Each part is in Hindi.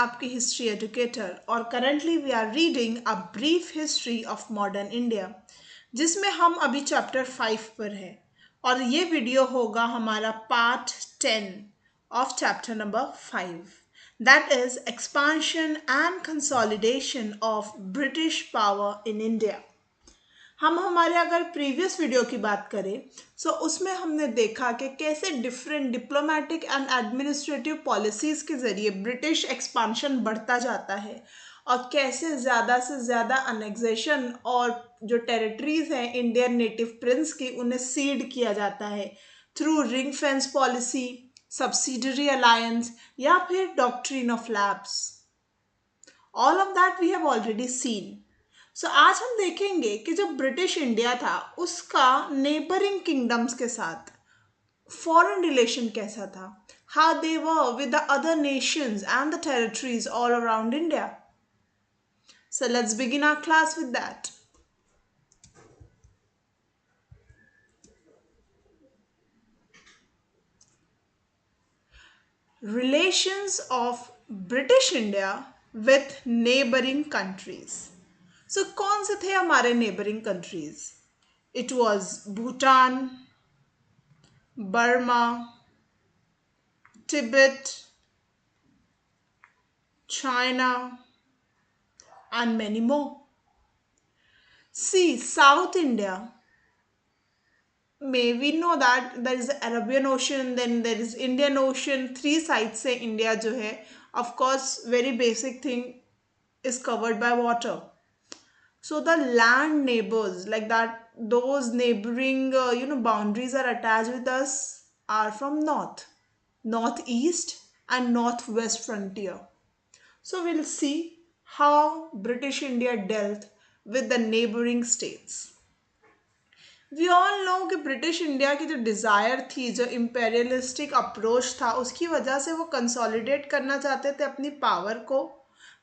आपकी हिस्ट्री एजुकेटर और currently we are reading a brief history of modern India, जिसमें हम अभी चैप्टर 5 पर हैं और ये वीडियो होगा हमारा part 10 of chapter number 5, that is expansion and consolidation of British power in India. हम हमारे अगर प्रीवियस वीडियो की बात करें तो उसमें हमने देखा कि कैसे different diplomatic and administrative policies के ज़रिए ब्रिटिश एक्सपांशन बढ़ता जाता है और कैसे ज़्यादा से ज़्यादा अनेक्सेशन और जो टेरिटरीज़ हैं इंडियन नेटिव प्रिंस की उन्हें सीड किया जाता है through ring fence policy, subsidiary alliance या फिर doctrine of lapse. All of that we have already seen. So आज हम देखेंगे कि जो ब्रिटिश इंडिया था उसका नेबरिंग किंगडम्स के साथ फॉरेन रिलेशन कैसा था, how they were with the other nations and the territories all around India. So let's begin our class with that. Relations of British India with neighboring countries. So कौन से थे हमारे neighboring countries? It was Bhutan, Burma, Tibet, China, and many more. See, South India, may we know that there is the Arabian Ocean, then there is Indian Ocean, three sides से India जो है, of course, very basic thing is covered by water. So the land neighbors like that, those neighboring boundaries are attached with us are from north, northeast, and northwest frontier. So we'll see how British India dealt with the neighboring states. We all know कि ब्रिटिश इंडिया की जो डिज़ायर थी, जो इम्पेरियलिस्टिक अप्रोच था, उसकी वजह से वो कंसोलिडेट करना चाहते थे अपनी पावर को,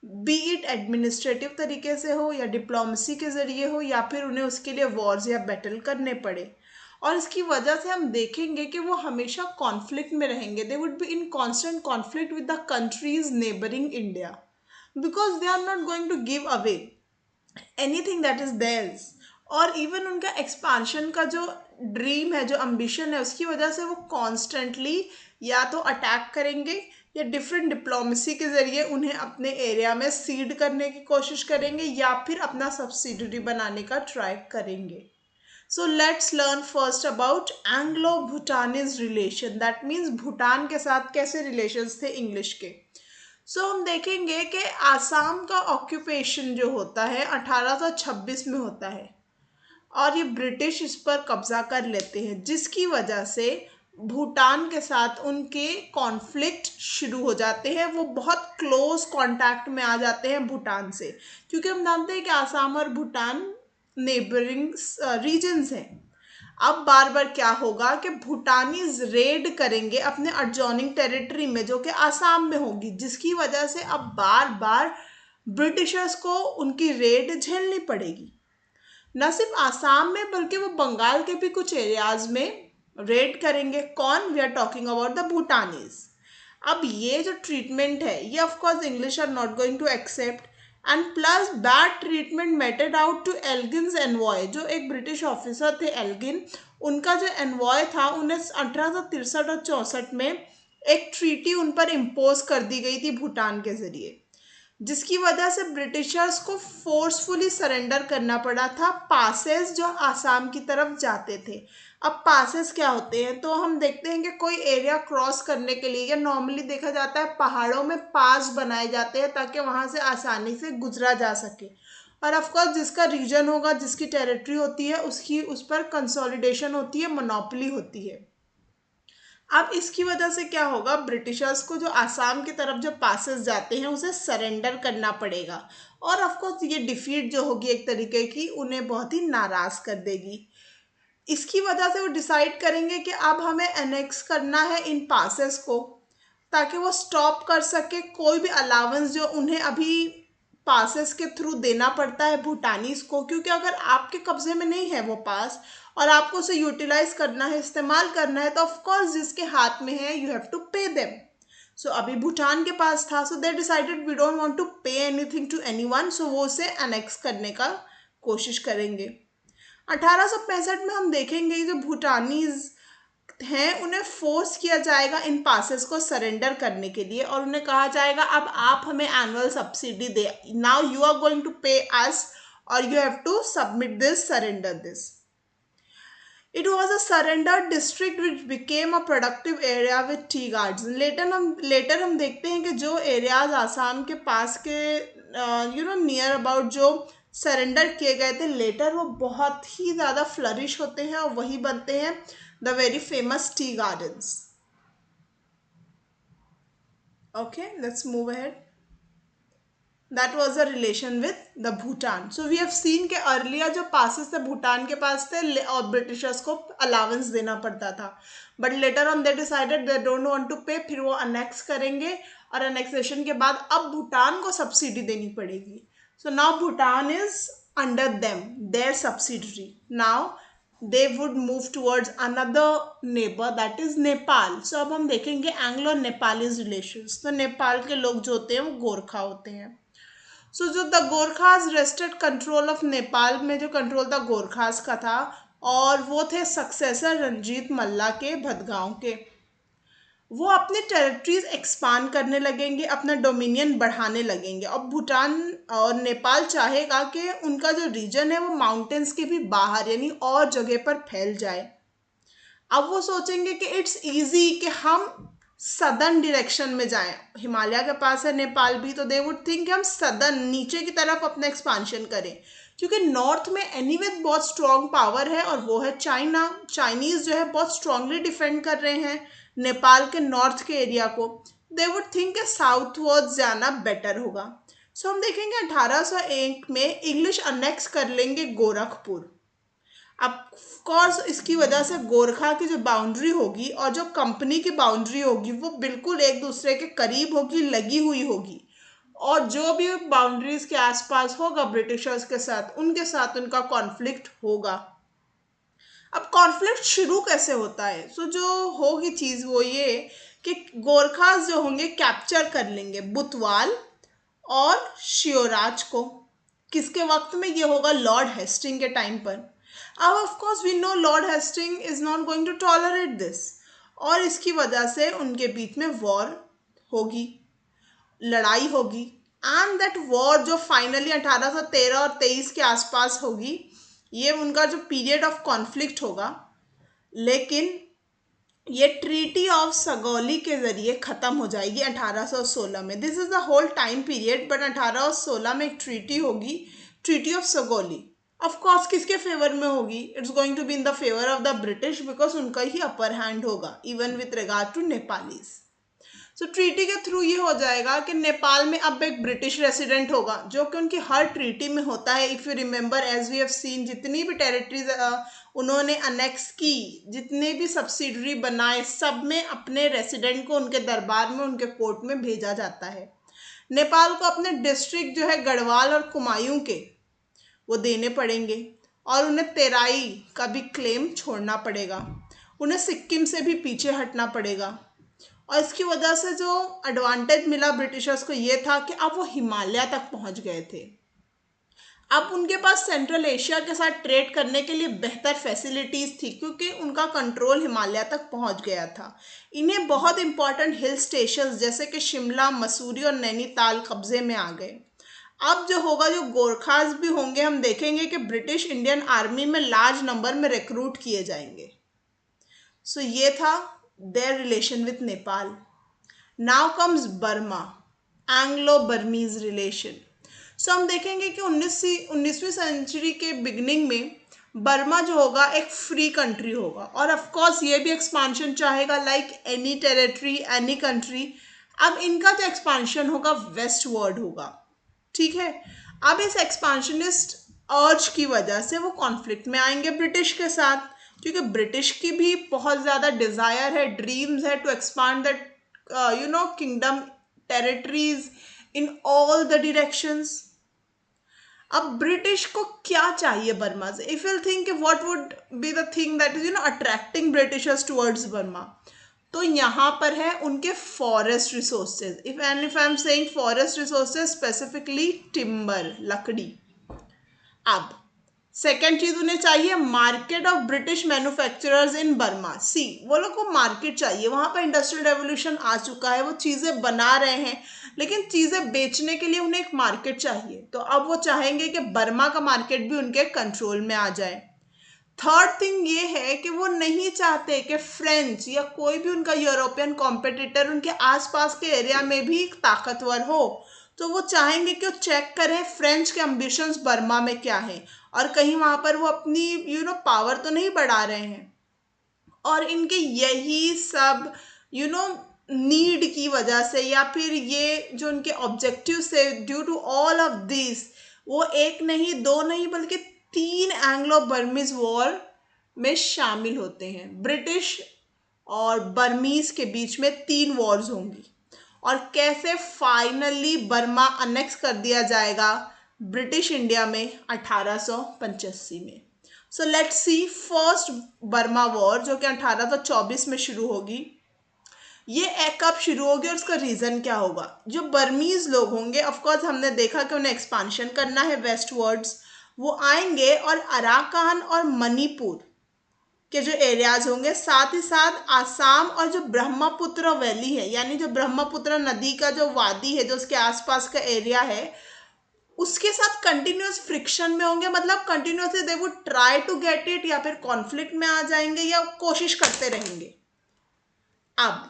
बी इट एडमिनिस्ट्रेटिव तरीके से हो या डिप्लोमेसी के ज़रिए हो या फिर उन्हें उसके लिए वॉर्स या बैटल करने पड़े। और इसकी वजह से हम देखेंगे कि वो हमेशा कॉन्फ्लिक्ट में रहेंगे। They would be in constant conflict with the countries neighbouring India because they are not going to give away anything that is theirs. और इवन उनका एक्सपांशन का जो ड्रीम है, जो अम्बिशन है, उसकी वजह से वो कॉन्स्टेंटली या तो अटैक करेंगे या डिफरेंट डिप्लोमेसी के ज़रिए उन्हें अपने एरिया में सीड करने की कोशिश करेंगे या फिर अपना सब्सिडरी बनाने का ट्राई करेंगे। So let's learn first about Anglo भूटानीज relation, that means Bhutan के साथ कैसे रिलेशंस थे इंग्लिश के। हम देखेंगे कि आसाम का ऑक्यूपेशन जो होता है 1826 में होता है और ये ब्रिटिश इस पर कब्जा कर लेते हैं, जिसकी वजह से भूटान के साथ उनके कॉन्फ्लिक्ट शुरू हो जाते हैं। वो बहुत क्लोज कांटेक्ट में आ जाते हैं भूटान से, क्योंकि हम जानते हैं कि आसाम और भूटान नेबरिंग रीजन्स हैं। अब बार बार क्या होगा कि भूटानीज रेड करेंगे अपने एडजॉइनिंग टेरिटरी में जो कि आसाम में होगी, जिसकी वजह से अब बार बार ब्रिटिशर्स को उनकी रेड झेलनी पड़ेगी। न सिर्फ आसाम में बल्कि वो बंगाल के भी कुछ एरियाज में रेड करेंगे। कौन? We are talking about the Bhutanese. अब ये जो ट्रीटमेंट है ये of course English are not going to accept, and plus bad treatment meted out to Elgin's envoy, जो एक ब्रिटिश ऑफिसर थे एल्गिन, उनका जो एनवॉय था उन्हें 1863 और 64 में एक ट्रीटी उन पर इम्पोज कर दी गई थी भूटान के जरिए, जिसकी वजह से ब्रिटिशर्स को फोर्सफुली सरेंडर करना पड़ा था पासेस जो आसाम की तरफ जाते थे। अब पासेस क्या होते हैं? तो हम देखते हैं कि कोई एरिया क्रॉस करने के लिए या नॉर्मली देखा जाता है पहाड़ों में पास बनाए जाते हैं ताकि वहाँ से आसानी से गुजरा जा सके। और ऑफकोर्स जिसका रीजन होगा, जिसकी टेरिटरी होती है, उसकी उस पर कंसोलिडेशन होती है, मोनोपोली होती है। अब इसकी वजह से क्या होगा, ब्रिटिशर्स को जो आसाम की तरफ जो पासेस जाते हैं उसे सरेंडर करना पड़ेगा और ऑफकोर्स ये डिफीट जो होगी एक तरीके की उन्हें बहुत ही नाराज़ कर देगी। इसकी वजह से वो डिसाइड करेंगे कि अब हमें एनेक्स करना है इन पासेस को ताकि वो स्टॉप कर सके कोई भी अलाउंस जो उन्हें अभी पासेस के थ्रू देना पड़ता है भूटानीज को, क्योंकि अगर आपके कब्जे में नहीं है वो पास और आपको उसे यूटिलाइज करना है, इस्तेमाल करना है, तो ऑफ कोर्स जिसके हाथ में है you have to pay them. So अभी भूटान के पास था, so they decided we don't want to pay anything to anyone, so वो उसे अनेक्स करने का कोशिश करेंगे। 1865 में हम देखेंगे जो भूटानीज हैं उन्हें फोर्स किया जाएगा इन पासेस को सरेंडर करने के लिए, और उन्हें कहा जाएगा अब आप हमें एनुअल सब्सिडी दे, now you are going to pay us और you have to submit this, surrender this. It was a surrendered district which became a productive area with tea gardens. Later हम देखते हैं कि जो एरियाज आसाम के पास के नियर अबाउट जो सरेंडर किए गए थे, लेटर वो बहुत ही ज़्यादा फ्लरिश होते हैं और वही बनते हैं the very famous tea gardens. Okay, let's move ahead. That was a relation with the Bhutan. So we have seen कि earlier जो passes थे भूटान के पास थे और ब्रिटिशर्स को अलावेंस देना पड़ता था, but later on they decided they don't want to pay, फिर वो अनेक्स करेंगे और अनेक्सेशन के बाद अब भूटान को सब्सिडी देनी पड़ेगी। So now Bhutan is under them, their subsidiary. Now they would move towards another neighbor, that is Nepal. So अब हम देखेंगे एंग्लो नेपालीज रिलेशंस। तो नेपाल के लोग जो होते हैं वो गोरखा होते हैं। सो जो the Gorkhas rested control of Nepal में जो कंट्रोल था गोरखाज का था, और वो थे सक्सेसर रंजीत मल्ला के भदगांव के। वो अपने टेरिटरीज एक्सपांड करने लगेंगे, अपना डोमिनियन बढ़ाने लगेंगे, और भूटान और नेपाल चाहेगा कि उनका जो रीजन है वो माउंटेन्स के भी बाहर यानी और जगह पर फैल जाए। अब वो सोचेंगे कि इट्स इजी कि हम सदर्न डायरेक्शन में जाएं, हिमालय के पास है नेपाल भी, तो दे वुड थिंक कि हम सदर्न नीचे की तरफ अपना एक्सपांशन करें, क्योंकि नॉर्थ में एनीवे बहुत स्ट्रॉन्ग पावर है और वो है चाइना। चाइनीज जो है बहुत स्ट्रांगली डिफेंड कर रहे हैं नेपाल के नॉर्थ के एरिया को। दे वुड थिंक कि साउथ वर्ड जाना बेटर होगा। सो हम देखेंगे 1801 में इंग्लिश अनेक्स कर लेंगे गोरखपुर। अब कोर्स इसकी वजह से गोरखा की जो बाउंड्री होगी और जो कंपनी की बाउंड्री होगी वो बिल्कुल एक दूसरे के करीब होगी, लगी हुई होगी, और जो भी बाउंड्रीज के आसपास होगा ब्रिटिशर्स के साथ, उनके साथ उनका कॉन्फ्लिक्ट होगा। अब कॉन्फ्लिक्ट शुरू कैसे होता है? सो जो होगी चीज़ वो ये कि गोरखास जो होंगे कैप्चर कर लेंगे बुतवाल और शिवराज को। किसके वक्त में ये होगा? लॉर्ड हेस्टिंग के टाइम पर। अब of course we know Lord Hasting is not going to tolerate this, और इसकी वजह से उनके बीच में वॉर होगी, लड़ाई होगी। एंड दैट वॉर जो फाइनली 1813 और 23 के आसपास होगी, ये उनका जो पीरियड ऑफ कॉन्फ्लिक्ट होगा, लेकिन ये ट्रीटी ऑफ सगौली के जरिए ख़त्म हो जाएगी 1816 में। This is the whole time period, but 1816 में एक ट्रीटी होगी, treaty of Sagauli. Of course किसके फेवर में होगी? It's going to be in the favour of the British, because उनका ही अपर हैंड होगा even with regard to Nepalese. So treaty के थ्रू ये हो जाएगा कि नेपाल में अब एक ब्रिटिश रेसिडेंट होगा, जो कि उनकी हर ट्रीटी में होता है। If you remember, as we have seen, जितनी भी टेरिटरीज उन्होंने अनेक्स की, जितने भी सब्सिडरी बनाए, सब में अपने रेसिडेंट को उनके दरबार में, उनके कोर्ट में भेजा जाता है। नेपाल को अपने डिस्ट्रिक्ट जो है गढ़वाल और कुमायूं के वो देने पड़ेंगे, और उन्हें तेराई का भी क्लेम छोड़ना पड़ेगा, उन्हें सिक्किम से भी पीछे हटना पड़ेगा। और इसकी वजह से जो एडवांटेज मिला ब्रिटिशर्स को ये था कि अब वो हिमालय तक पहुंच गए थे। अब उनके पास सेंट्रल एशिया के साथ ट्रेड करने के लिए बेहतर फैसिलिटीज़ थी, क्योंकि उनका कंट्रोल हिमालय तक पहुंच गया था। इन्हें बहुत इंपॉर्टेंट हिल स्टेशंस जैसे कि शिमला, मसूरी और नैनीताल कब्जे में आ गए। अब जो होगा, जो गोरखास भी होंगे, हम देखेंगे कि ब्रिटिश इंडियन आर्मी में लार्ज नंबर में रिक्रूट किए जाएंगे। सो ये था their relation with Nepal. Now comes Burma, Anglo-Burmese relation. So हम देखेंगे कि 19वीं सेंचुरी के बिगनिंग में बर्मा जो होगा एक फ्री कंट्री होगा, और ऑफ कोर्स ये भी एक्सपांशन चाहेगा like any territory, any country. अब इनका जो एक्सपांशन होगा वेस्ट वर्ड होगा, ठीक है। अब इस एक्सपांशनिस्ट अर्ज की वजह से वो कॉन्फ्लिक्ट में आएंगे ब्रिटिश के साथ, क्योंकि ब्रिटिश की भी बहुत ज़्यादा डिज़ायर है, ड्रीम्स है to expand that kingdom territories in all the directions. अब ब्रिटिश को क्या चाहिए बर्मा से? If you think what would be the thing that is attracting Britishers towards Burma, तो यहाँ पर है उनके forest resources. If I am saying forest resources, specifically timber, लकड़ी। अब सेकेंड चीज उन्हें चाहिए market of British manufacturers in Burma. See, वो लोग को मार्केट चाहिए, वहां पर इंडस्ट्रियल रेवोल्यूशन आ चुका है, वो चीजें बना रहे हैं, लेकिन चीजें बेचने के लिए उन्हें एक मार्केट चाहिए। तो अब वो चाहेंगे कि बर्मा का मार्केट भी उनके कंट्रोल में आ जाए। थर्ड थिंग ये है कि वो नहीं चाहते कि फ्रेंच या कोई भी उनका यूरोपियन कॉम्पिटिटर उनके आसपास के एरिया में भी ताकतवर हो। तो वो चाहेंगे कि वो चेक करें फ्रेंच के एम्बिशंस बर्मा में क्या है, और कहीं वहां पर वो अपनी पावर तो नहीं बढ़ा रहे हैं। और इनके यही सब नीड की वजह से, या फिर ये जो उनके ऑब्जेक्टिव से, due to all of this, वो एक नहीं, दो नहीं, बल्कि 3 एंग्लो बर्मीज वॉर में शामिल होते हैं। ब्रिटिश और बर्मीज के बीच में 3 वॉर्स होंगी, और कैसे फाइनली बर्मा अनेक्स कर दिया जाएगा ब्रिटिश इंडिया में 1885 में। So let's see first Burma war, जो कि 1824 में शुरू होगी। ये कब शुरू होगी और उसका रीजन क्या होगा? जो बर्मीज लोग होंगे, ऑफ कोर्स हमने देखा कि उन्हें एक्सपांशन करना है वेस्टवर्ड्स, वो आएंगे और अराकान और मणिपुर के जो एरियाज होंगे, साथ ही साथ आसाम और जो ब्रह्मपुत्र वैली है, यानी जो ब्रह्मपुत्र नदी का जो वादी है, जो उसके आसपास का एरिया है, उसके साथ कंटिन्यूस फ्रिक्शन में होंगे। मतलब continuously they would try to get it, या फिर कॉन्फ्लिक्ट में आ जाएंगे, या कोशिश करते रहेंगे। अब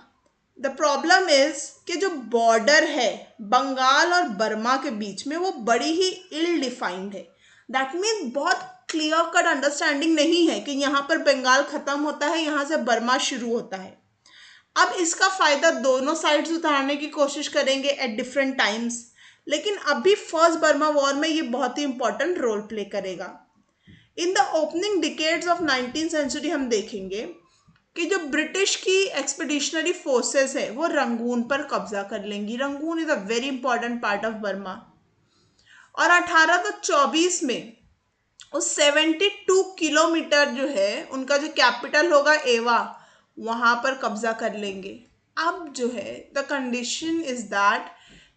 द प्रॉब्लम इज कि जो बॉर्डर है बंगाल और बर्मा के बीच में, वो बड़ी ही इल डिफाइंड है। दैट मीन्स बहुत क्लियर कट अंडरस्टैंडिंग नहीं है कि यहाँ पर बंगाल खत्म होता है, यहाँ से बर्मा शुरू होता है। अब इसका फायदा दोनों साइड्स उतारने की कोशिश करेंगे एट डिफरेंट टाइम्स, लेकिन अभी फर्स्ट बर्मा वॉर में ये बहुत ही इंपॉर्टेंट रोल प्ले करेगा। In the opening decades of 19th century हम देखेंगे कि जो ब्रिटिश की एक्सपीडिशनरी फोर्सेस है, वो रंगून पर कब्जा कर लेंगी। Rangoon is a very important part of Burma. और 1824 में उस 72 किलोमीटर जो है उनका जो कैपिटल होगा एवा, वहां पर कब्जा कर लेंगे। अब जो है द कंडीशन इज दैट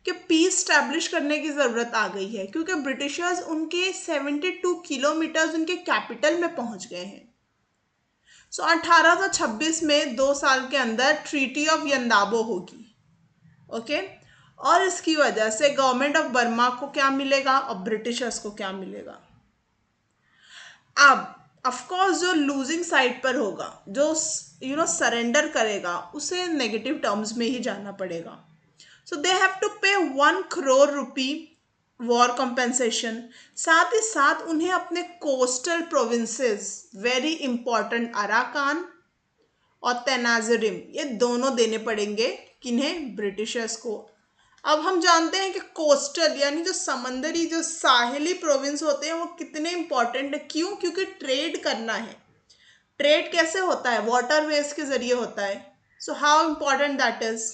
कि पीस स्टैब्लिश करने की ज़रूरत आ गई है, क्योंकि ब्रिटिशर्स उनके 72 किलोमीटर्स उनके कैपिटल में पहुंच गए हैं। सो 1826 में 2 साल के अंदर ट्रीटी ऑफ यंदाबो होगी। ओके, और इसकी वजह से गवर्नमेंट ऑफ बर्मा को क्या मिलेगा और ब्रिटिशर्स को क्या मिलेगा? अब ऑफकोर्स जो लूजिंग साइड पर होगा, जो सरेंडर करेगा, उसे नेगेटिव टर्म्स में ही जाना पड़ेगा। सो दे हैव टू पे 1 करोड़ रुपी वॉर कंपेंसेशन। साथ ही साथ उन्हें अपने coastal provinces, very important, Arakan और तेनाजिरिम, ये दोनों देने पड़ेंगे। किन्हें? ब्रिटिशर्स को। अब हम जानते हैं कि कोस्टल यानी जो समंदरी, जो साहिली प्रोविंस होते हैं, वो कितने इंपॉर्टेंट है। क्यों? क्योंकि ट्रेड करना है। ट्रेड कैसे होता है? वाटरवेज के जरिए होता है। So how important that is.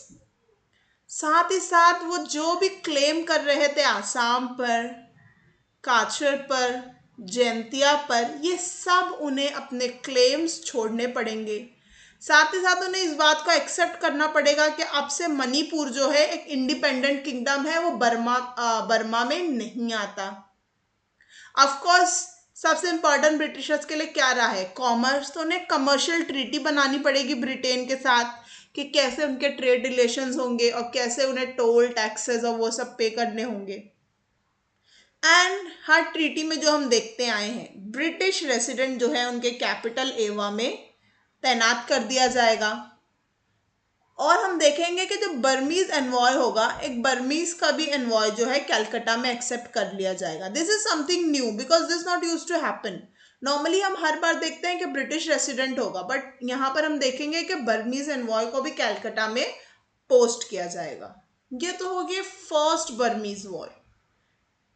साथ ही साथ वो जो भी क्लेम कर रहे थे आसाम पर, काछर पर, जैंतिया पर, ये सब उन्हें अपने क्लेम्स छोड़ने पड़ेंगे। साथ ही साथ उन्हें इस बात को एक्सेप्ट करना पड़ेगा कि अब से मणिपुर जो है एक इंडिपेंडेंट किंगडम है, वो बर्मा में नहीं आता। ऑफ कोर्स सबसे इंपॉर्टेंट ब्रिटिशर्स के लिए क्या रहा है? कॉमर्स। तो उन्हें कमर्शियल ट्रीटी बनानी पड़ेगी ब्रिटेन के साथ कि कैसे उनके ट्रेड रिलेशंस होंगे और कैसे उन्हें टोल, टैक्सेस और वो सब पे करने होंगे। एंड हर ट्रीटी में जो हम देखते आए हैं, ब्रिटिश रेसिडेंट जो है उनके कैपिटल एवा में तैनात कर दिया जाएगा। और हम देखेंगे कि जो बर्मीज एनवॉय होगा, एक बर्मीज का भी एनवॉय जो है कैलकाटा में एक्सेप्ट कर लिया जाएगा। This is something new because this not use to happen. Normally हम हर बार देखते हैं कि ब्रिटिश रेसिडेंट होगा, बट यहाँ पर हम देखेंगे कि बर्मीज एनवॉय को भी कैलकाटा में पोस्ट किया जाएगा। ये तो होगी फर्स्ट बर्मीज वॉर,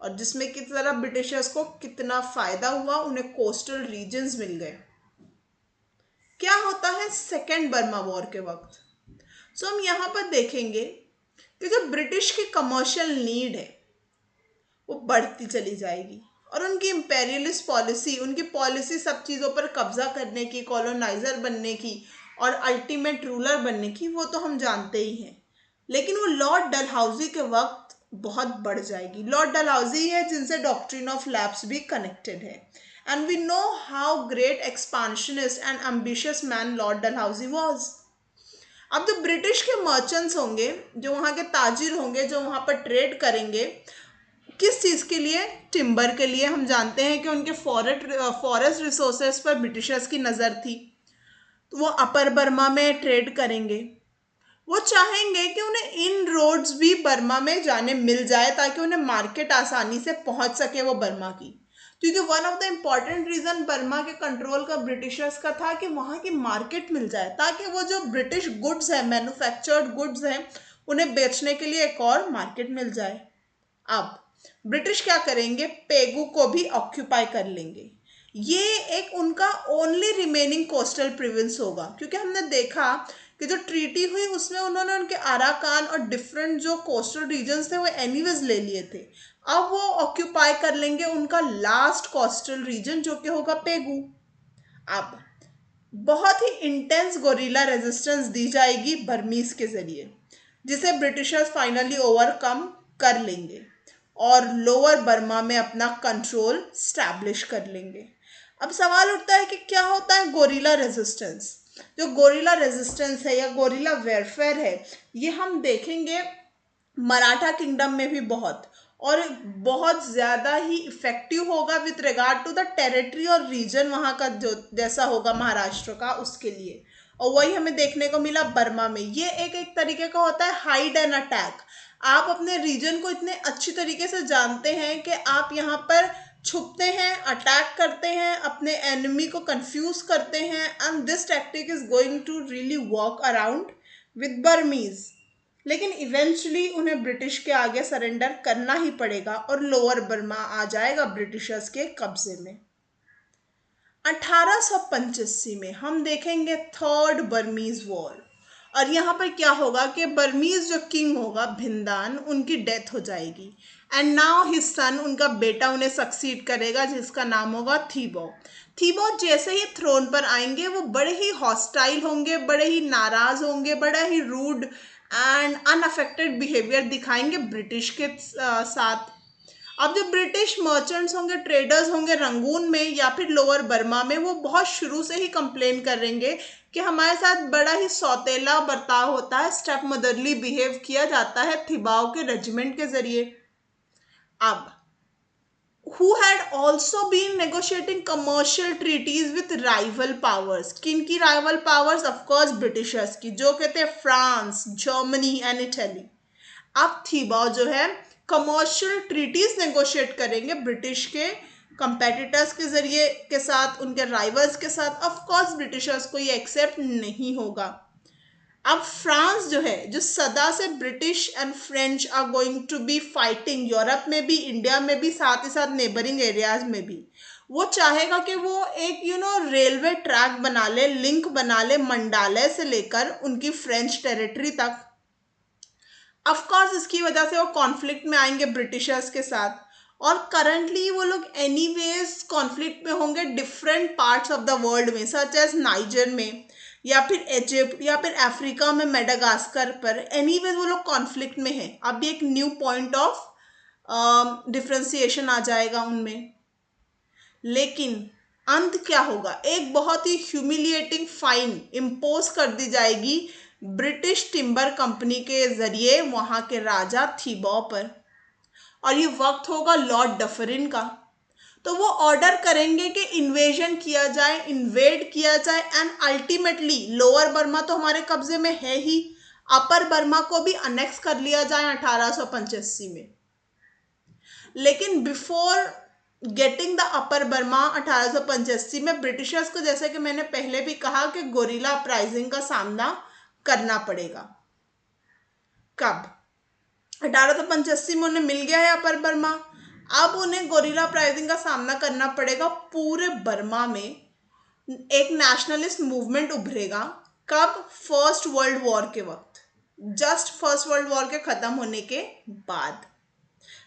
और जिसमें किस तरह ब्रिटिशर्स को कितना फायदा हुआ, उन्हें कोस्टल रीजन्स मिल गए। क्या होता है सेकेंड बर्मा वॉर के वक्त? सो हम यहाँ पर देखेंगे कि जो ब्रिटिश की कमर्शियल नीड है वो बढ़ती चली जाएगी, और उनकी इंपेरियलिस्ट पॉलिसी, उनकी पॉलिसी सब चीज़ों पर कब्जा करने की, कॉलोनाइजर बनने की, और अल्टीमेट रूलर बनने की, वो तो हम जानते ही हैं। लेकिन वो लॉर्ड डलहौजी के वक्त बहुत बढ़ जाएगी। लॉर्ड डलहौजी है जिनसे डॉक्ट्रिन ऑफ लैप्स भी कनेक्टेड है। And we know how great expansionist and ambitious man Lord Dalhousie was. अब जो ब्रिटिश के मर्चेंट्स होंगे, जो वहाँ के ताजिर होंगे, जो वहाँ पर ट्रेड करेंगे, किस चीज़ के लिए? टिम्बर के लिए। हम जानते हैं कि उनके फॉरेस्ट रिसोर्सेज पर ब्रिटिशर्स की नज़र थी, तो वो अपर बर्मा में ट्रेड करेंगे। वो चाहेंगे कि उन्हें इन रोड्स भी बर्मा में जाने मिल जाए ताकि उन्हें मार्केट आसानी से पहुंच सके वो बर्मा की। क्योंकि one of the important reason Burma के कंट्रोल का ब्रिटिशर्स का था कि वहां की मार्केट मिल जाए, ताकि वो जो ब्रिटिश गुड्स है, मैन्युफैक्चर्ड गुड्स हैं, उन्हें बेचने के लिए एक और मार्केट मिल जाए। अब ब्रिटिश क्या करेंगे? पेगू को भी ऑक्यूपाई कर लेंगे। ये एक उनका ओनली रिमेनिंग कोस्टल प्रोविंस होगा, क्योंकि हमने देखा कि जो ट्रीटी हुई उसमें उन्होंने उनके अराकान और डिफरेंट जो कोस्टल रीजन्स थे वो एनीवेज ले लिए थे। अब वो ऑक्यूपाई कर लेंगे उनका लास्ट कोस्टल रीजन, जो कि होगा पेगू। अब बहुत ही इंटेंस गोरिल्ला रेजिस्टेंस दी जाएगी बर्मीज के जरिए, जिसे ब्रिटिशर्स फाइनली ओवरकम कर लेंगे और लोअर बर्मा में अपना कंट्रोल स्टैब्लिश कर लेंगे। अब सवाल उठता है कि क्या होता है गोरिल्ला रेजिस्टेंस? जो गोरिल्ला रेजिस्टेंस है या गोरिल्ला वेरफेयर है, ये हम देखेंगे मराठा किंगडम में भी बहुत, और बहुत ज़्यादा ही इफेक्टिव होगा with regard to the territory और रीजन वहाँ का जो जैसा होगा महाराष्ट्र का, उसके लिए। और वही हमें देखने को मिला बर्मा में। ये एक तरीके का होता है हाइड एंड अटैक। आप अपने रीजन को इतने अच्छी तरीके से जानते हैं कि आप यहाँ पर छुपते हैं, अटैक करते हैं, अपने एनिमी को कंफ्यूज करते हैं, and this tactic is going to really work around with Burmese. लेकिन इवेंचुअली उन्हें ब्रिटिश के आगे सरेंडर करना ही पड़ेगा और लोअर बर्मा आ जाएगा ब्रिटिशर्स के कब्जे में। 1885 में हम देखेंगे थर्ड बर्मीज वॉर। और यहाँ पर क्या होगा कि बर्मीज जो किंग होगा भिंदान, उनकी डेथ हो जाएगी, एंड नाउ हिज सन, उनका बेटा उन्हें सक्सीड करेगा, जिसका नाम होगा थीबो। थीबो जैसे ही थ्रोन पर आएंगे वो बड़े ही हॉस्टाइल होंगे, बड़े ही नाराज होंगे, बड़ा ही रूड एंड अनअफेक्टेड बिहेवियर दिखाएंगे ब्रिटिश के साथ। अब जो ब्रिटिश मर्चेंट्स होंगे, ट्रेडर्स होंगे रंगून में या फिर लोअर बर्मा में, वो बहुत शुरू से ही कंप्लेन करेंगे कि हमारे साथ बड़ा ही सौतेला बर्ताव होता है, स्टेप मदरली बिहेव किया जाता है थिबाओ के रेजिमेंट के जरिए। अब who had also been negotiating commercial treaties with rival powers? किन की rival powers? of course Britishers की, जो कहते हैं फ्रांस, जर्मनी एंड इटली। अब थीबाओ जो है कमर्शियल ट्रीटीज नेगोशिएट करेंगे ब्रिटिश के कंपेटिटर्स के जरिए के साथ, उनके राइवल्स के साथ। ऑफ कोर्स ब्रिटिशर्स को ये एक्सेप्ट नहीं होगा। अब फ्रांस जो है, जो सदा से British and French are going to be fighting, Europe में भी, इंडिया में भी, साथ ही साथ नेबरिंग एरियाज में भी, वो चाहेगा कि वो एक रेलवे ट्रैक बना ले, लिंक बना ले मंडालय से लेकर उनकी फ्रेंच टेरिटरी तक। ऑफ कोर्स इसकी वजह से वो कॉन्फ्लिक्ट में आएंगे ब्रिटिशर्स के साथ, और करंटली वो लोग एनीवेज कॉन्फ्लिक्ट में होंगे different parts of the world में, सच एज नाइजर में, या फिर इजिप्ट, या फिर अफ्रीका में मेडागास्कर पर। एनीवेज वो लोग कॉन्फ्लिक्ट में हैं। अब एक न्यू पॉइंट ऑफ डिफ्रेंसिएशन आ जाएगा उनमें। लेकिन अंत क्या होगा? एक बहुत ही ह्यूमिलिएटिंग फाइन इम्पोज कर दी जाएगी ब्रिटिश टिम्बर कंपनी के जरिए वहां के राजा थीबो पर, और ये वक्त होगा लॉर्ड डफरिन का। तो वो ऑर्डर करेंगे कि इन्वेजन किया जाए, इन्वेड किया जाए, एंड अल्टीमेटली लोअर बर्मा तो हमारे कब्जे में है ही, अपर बर्मा को भी अनेक्स कर लिया जाए 1885 में। लेकिन before getting the upper Burma 1885 में ब्रिटिशर्स को, जैसे कि मैंने पहले भी कहा, कि गोरिल्ला अपराइजिंग का सामना करना पड़ेगा। कब? 1885 में उन्हें मिल गया है अपर बर्मा। अब उन्हें गोरिल्ला अपराइजिंग का सामना करना पड़ेगा। पूरे बर्मा में एक नेशनलिस्ट मूवमेंट उभरेगा। कब? फर्स्ट वर्ल्ड वॉर के वक्त, जस्ट फर्स्ट वर्ल्ड वॉर के खत्म होने के बाद।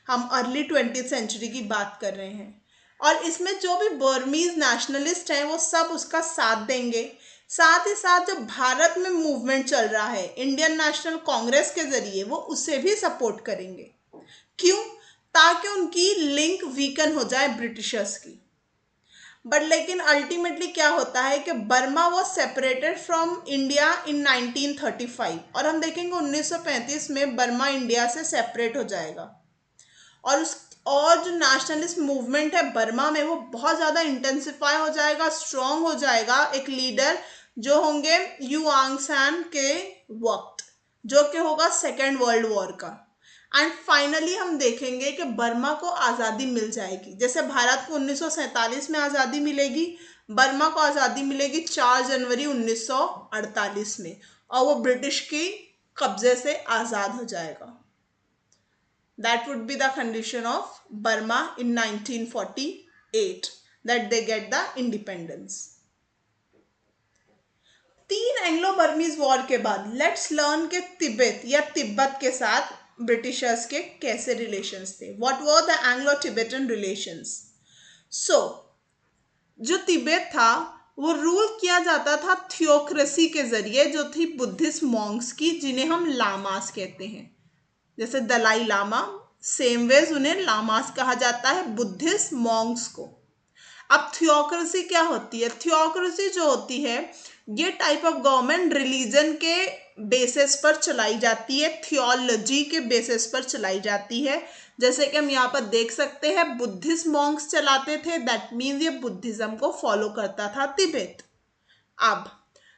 हम अर्ली 20th सेंचुरी की बात कर रहे हैं, और इसमें जो भी बर्मीज नेशनलिस्ट हैं वो सब उसका साथ देंगे। साथ ही साथ जो भारत में मूवमेंट चल रहा है इंडियन नेशनल कांग्रेस के जरिए, वो उसे भी सपोर्ट करेंगे। क्यों? ताकि उनकी लिंक वीकन हो जाए ब्रिटिशर्स की। बट लेकिन अल्टीमेटली क्या होता है कि Burma was separated from India in 1935, और हम देखेंगे 1935 में बर्मा इंडिया से सेपरेट हो जाएगा। और जो नेशनलिस्ट मूवमेंट है बर्मा में वो बहुत ज़्यादा इंटेंसिफाई हो जाएगा, स्ट्रॉन्ग हो जाएगा। एक लीडर जो होंगे युआंग सैन के वक्त, जो कि होगा सेकेंड वर्ल्ड वॉर का। एंड फाइनली हम देखेंगे कि बर्मा को आज़ादी मिल जाएगी। जैसे भारत को 1947 में आज़ादी मिलेगी, बर्मा को आज़ादी मिलेगी 4 जनवरी 1948 में, और वो ब्रिटिश की कब्जे से आज़ाद हो जाएगा। That would be the condition of Burma in 1948, that they get the independence. 3 Anglo Burmese war के बाद लेट्स लर्न के तिब्बत या तिब्बत के साथ ब्रिटिशर्स के कैसे रिलेशंस थे। What were the Anglo Tibetan relations? So जो तिब्बत था वो रूल किया जाता था थियोक्रेसी के जरिए, जो थी बुद्धिस्ट मॉन्क्स की, जिन्हें हम लामास कहते हैं। जैसे दलाई लामा, सेम वेज उन्हें लामास कहा जाता है, बुद्धिस्ट मॉन्क्स को। अब थियोक्रेसी क्या होती है? थियोक्रेसी जो होती है ये टाइप ऑफ गवर्नमेंट रिलीजन के बेसिस पर चलाई जाती है, थियोलॉजी के बेसिस पर चलाई जाती है। जैसे कि हम यहाँ पर देख सकते हैं बुद्धिस्ट मॉन्क्स चलाते थे, दैट मीन्स ये बुद्धिज्म को फॉलो करता था तिब्बत। अब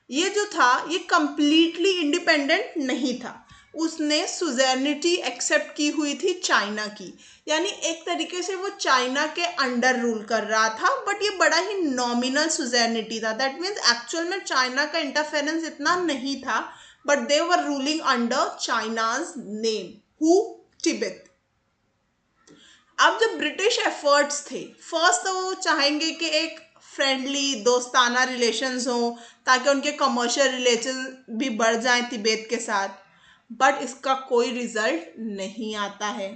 ये जो था ये कंप्लीटली इंडिपेंडेंट नहीं था, उसने सुजेनिटी एक्सेप्ट की हुई थी चाइना की, यानी एक तरीके से वो चाइना के अंडर रूल कर रहा था, बट ये बड़ा ही नॉमिनल सुजेनिटी था। दैट मीन्स एक्चुअल में चाइना का इंटरफेरेंस इतना नहीं था, but they were ruling under China's name, who? Tibet. अब जो ब्रिटिश एफर्ट्स थे, फर्स्ट तो वो चाहेंगे कि एक फ्रेंडली दोस्ताना रिलेशंस हो ताकि उनके कमर्शियल रिलेशन भी बढ़ जाएं तिब्बत के साथ, बट इसका कोई रिजल्ट नहीं आता है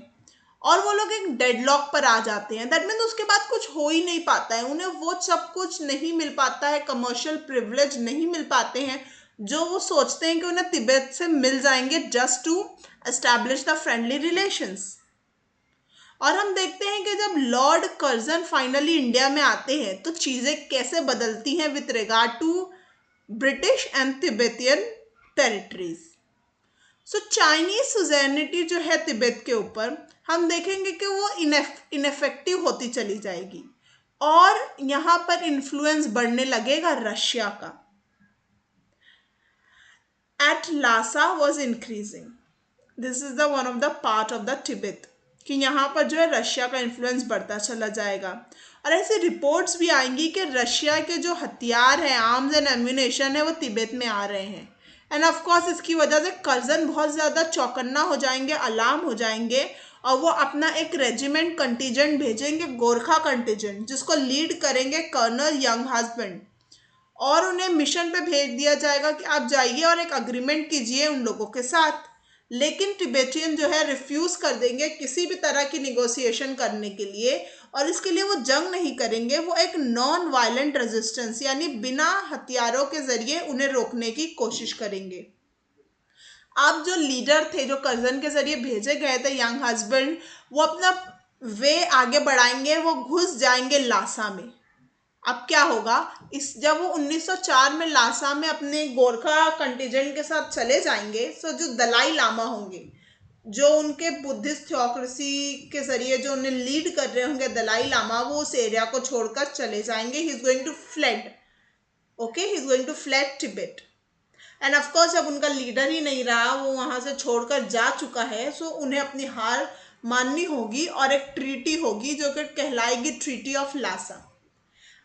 और वो लोग एक डेडलॉक पर आ जाते हैं। दैट मीन्स उसके बाद कुछ हो ही नहीं पाता है, उन्हें वो सब कुछ नहीं मिल पाता है, कमर्शियल प्रिविलेज नहीं मिल पाते हैं जो वो सोचते हैं कि उन्हें तिब्बत से मिल जाएंगे just to establish the friendly relations. और हम देखते हैं कि जब लॉर्ड कर्जन फाइनली इंडिया में आते हैं तो चीज़ें कैसे बदलती हैं with regard to British and Tibetan territories. So Chinese suzerainty जो है तिब्बत के ऊपर, हम देखेंगे कि वो इनफेक्टिव होती चली जाएगी और यहाँ पर इन्फ्लुएंस बढ़ने लगेगा रशिया का। At Lhasa was increasing, this is the one of the part of the Tibet, कि यहाँ पर जो है रशिया का इन्फ्लुएंस बढ़ता चला जाएगा। और ऐसी रिपोर्ट्स भी आएंगी कि रशिया के जो हथियार हैं, आर्म्स एंड एम्यूनेशन है, वो तिब्बत में आ रहे हैं। एंड ऑफ कोर्स इसकी वजह से कर्जन बहुत ज़्यादा चौकन्ना हो जाएंगे, अलार्म हो जाएंगे, और वो अपना एक रेजिमेंट कंटीजेंट भेजेंगे, गोरखा कंटीजेंट, जिसको लीड करेंगे कर्नल यंग हस्बैंड, और उन्हें मिशन पे भेज दिया जाएगा कि आप जाइए और एक अग्रीमेंट कीजिए उन लोगों के साथ। लेकिन तिब्बतियन जो है रिफ्यूज़ कर देंगे किसी भी तरह की निगोशिएशन करने के लिए, और इसके लिए वो जंग नहीं करेंगे, वो एक नॉन वायलेंट रेजिस्टेंस यानी बिना हथियारों के जरिए उन्हें रोकने की कोशिश करेंगे। अब जो लीडर थे जो कर्जन के जरिए भेजे गए थे यंग हस्बैंड, वो अपना वे आगे बढ़ाएंगे, वो घुस जाएंगे लासा में। अब क्या होगा, इस जब वो 1904 में लासा में अपने गोरखा कंटिजेंट के साथ चले जाएंगे, तो जो दलाई लामा होंगे, जो उनके बुद्धिस्ट थियोक्रेसी के जरिए जो उन्हें लीड कर रहे होंगे दलाई लामा, वो उस एरिया को छोड़कर चले जाएंगे। He is going to fled, okay, he is going to fled Tibet. And of course जब उनका लीडर ही नहीं रहा, वो वहां से छोड़कर जा चुका है, सो उन्हें अपनी हार माननी होगी और एक ट्रीटी होगी जो कि कहलाएगी ट्रीटी ऑफ लासा।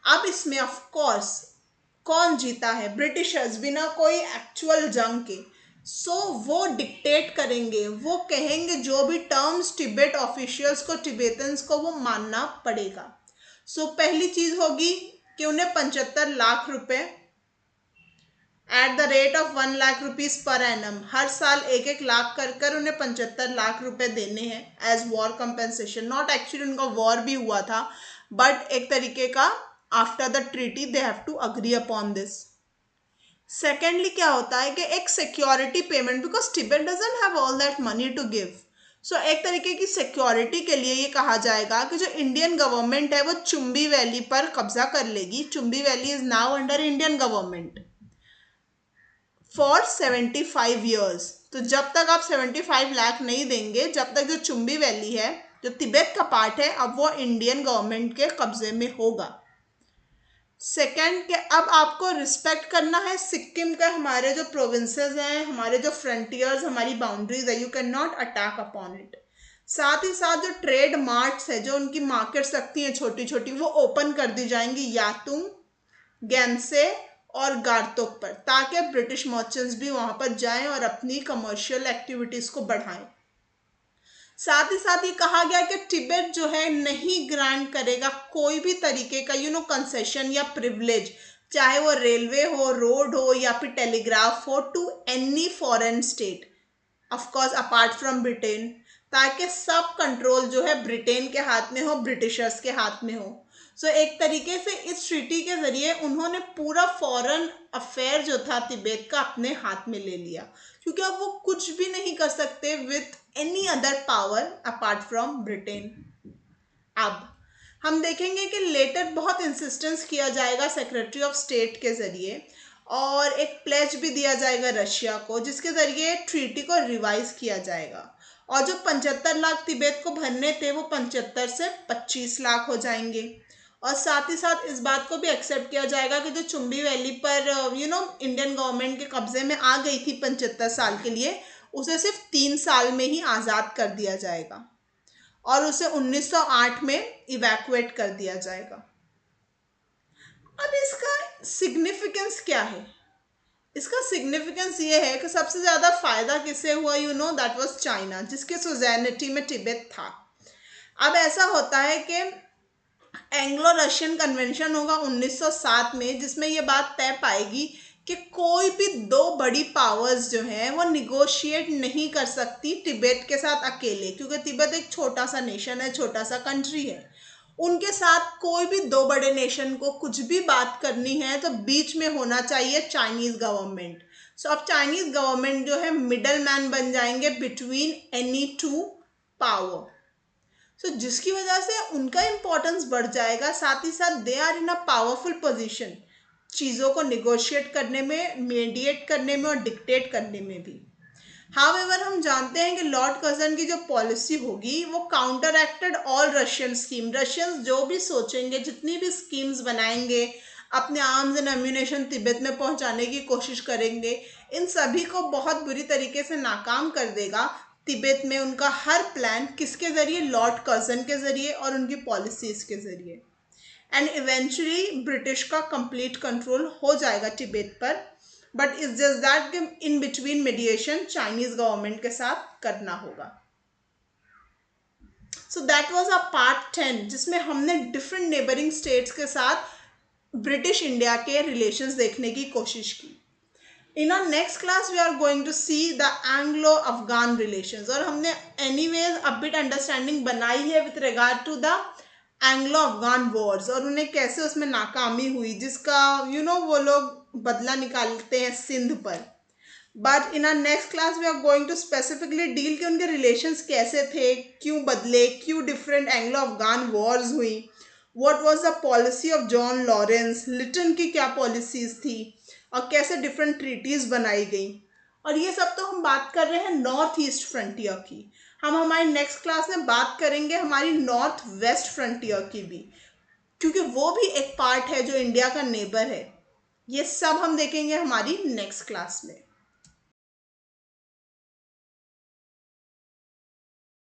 अब इसमें ऑफ कोर्स कौन जीता है? ब्रिटिशर्स, बिना कोई एक्चुअल जंग के। सो वो डिक्टेट करेंगे, वो कहेंगे जो भी टर्म्स तिब्बत ऑफिशियल्स को, तिब्बतन्स को वो मानना पड़ेगा। सो पहली चीज होगी कि उन्हें 75 लाख रुपए at the rate of 1 lakh rupees per annum, हर साल 1-1 लाख कर उन्हें 75 लाख रुपए देने हैं as war compensation. Not actually उनका वॉर भी हुआ था, बट एक तरीके का after the treaty they have to agree upon this. Secondly क्या होता है कि एक security payment, because Tibet doesn't have all that money to give, so एक तरीके की सिक्योरिटी के लिए ये कहा जाएगा कि जो इंडियन गवर्नमेंट है वो चुंबी वैली पर कब्जा कर लेगी. Chumbi valley is now under Indian government for 75 years. तो जब तक आप 75 लाख नहीं देंगे, जब तक जो चुंबी वैली है, जो तिब्बत का पार्ट है, अब वो इंडियन गवर्नमेंट के कब्जे में होगा. सेकेंड के अब आपको रिस्पेक्ट करना है सिक्किम का, हमारे जो प्रोविंसेस हैं, हमारे जो फ्रंटियर्स, हमारी बाउंड्रीज है, you can not attack upon it. साथ ही साथ जो ट्रेड मार्ट्स है, जो उनकी मार्केट्स लगती हैं छोटी छोटी, वो ओपन कर दी जाएंगी यातुंग, गैंसे और गारतोक पर, ताकि ब्रिटिश मर्चेंट्स भी वहां पर जाएं और अपनी कमर्शियल एक्टिविटीज को बढ़ाएं. साथ ही साथ ये कहा गया कि तिब्बत जो है नहीं ग्रांट करेगा कोई भी तरीके का कंसेशन या प्रिविलेज, चाहे वो रेलवे हो, रोड हो या फिर टेलीग्राफ हो, to any foreign state, of course apart from Britain, ताकि सब कंट्रोल जो है ब्रिटेन के हाथ में हो, ब्रिटिशर्स के हाथ में हो. सो एक तरीके से इस ट्रीटी के जरिए उन्होंने पूरा फॉरेन अफेयर जो था तिब्बत का अपने हाथ में ले लिया, क्योंकि अब वो कुछ भी नहीं कर सकते with any other power apart from Britain. अब हम देखेंगे कि लेटर बहुत इंसिस्टेंस किया जाएगा सेक्रेटरी ऑफ स्टेट के जरिए, और एक प्लेज भी दिया जाएगा रशिया को, जिसके जरिए ट्रीटी को रिवाइज किया जाएगा. और जो 75 लाख तिब्बत को भरने थे वो 75 से 25 लाख हो जाएंगे. और साथ ही साथ इस बात को भी एक्सेप्ट किया जाएगा कि जो चुंबी वैली पर इंडियन गवर्नमेंट के कब्जे में आ गई थी 75 साल के लिए, उसे सिर्फ 3 साल में ही आज़ाद कर दिया जाएगा और उसे 1908 में इवैक्यूएट कर दिया जाएगा. अब इसका सिग्निफिकेंस क्या है? इसका सिग्निफिकेंस ये है कि सबसे ज़्यादा फायदा किसे हुआ, दैट वाज चाइना, जिसके सुजैनिटी में तिब्बत था. अब ऐसा होता है कि एंग्लो रशियन कन्वेंशन होगा 1907 में, जिसमें यह बात तय पाएगी कि कोई भी दो बड़ी पावर्स जो हैं वो निगोशिएट नहीं कर सकती तिब्बत के साथ अकेले, क्योंकि तिब्बत एक छोटा सा नेशन है, छोटा सा कंट्री है. उनके साथ कोई भी दो बड़े नेशन को कुछ भी बात करनी है तो बीच में होना चाहिए चाइनीज गवर्नमेंट. सो अब चाइनीज गवर्नमेंट जो है मिडल मैन बन जाएंगे बिटवीन एनी टू पावर. सो जिसकी वजह से उनका इंपॉर्टेंस बढ़ जाएगा. साथ ही साथ they are in a powerful position चीज़ों को निगोशिएट करने में, मीडिएट करने में और डिक्टेट करने में भी. हाउएवर हम जानते हैं कि लॉर्ड कर्जन की जो पॉलिसी होगी वो counter acted all Russian scheme. Russians जो भी सोचेंगे, जितनी भी स्कीम्स बनाएंगे, अपने आर्म्स एंड एम्यूनेशन तिब्बत में पहुंचाने की कोशिश करेंगे, इन सभी को बहुत बुरी तरीके से नाकाम कर देगा तिब्बत में उनका हर प्लान. किसके जरिए? लॉर्ड कर्जन के जरिए और उनकी पॉलिसीज के जरिए. एंड इवेंचुअली ब्रिटिश का कंप्लीट कंट्रोल हो जाएगा तिब्बत पर, but it's just that in between mediation Chinese government के साथ करना होगा. So that was a part 10, जिसमें हमने डिफरेंट नेबरिंग स्टेट्स के साथ ब्रिटिश इंडिया के रिलेशंस देखने की कोशिश की. In our next class, we are going to see the Anglo-Afghan relations. और हमने anyways a bit understanding बनाई है with regard to the Anglo-Afghan wars और उन्हें कैसे उसमें नाकामी हुई, जिसका वो लोग बदला निकालते हैं सिंध पर. But in are next class we are going to specifically deal कि उनके रिलेशंस कैसे थे, क्यों बदले, क्यों डिफरेंट एंग्लो अफगान वॉर्स हुई, what was the policy of John Lawrence, Lytton की क्या पॉलिसीज थी और कैसे डिफरेंट ट्रीटीज बनाई गई. और ये सब तो हम बात कर रहे हैं नॉर्थ ईस्ट फ्रंटियर की. हम हमारी नेक्स्ट क्लास में बात करेंगे हमारी नॉर्थ वेस्ट फ्रंटियर की भी, क्योंकि वो भी एक पार्ट है जो इंडिया का नेबर है. ये सब हम देखेंगे हमारी नेक्स्ट क्लास में.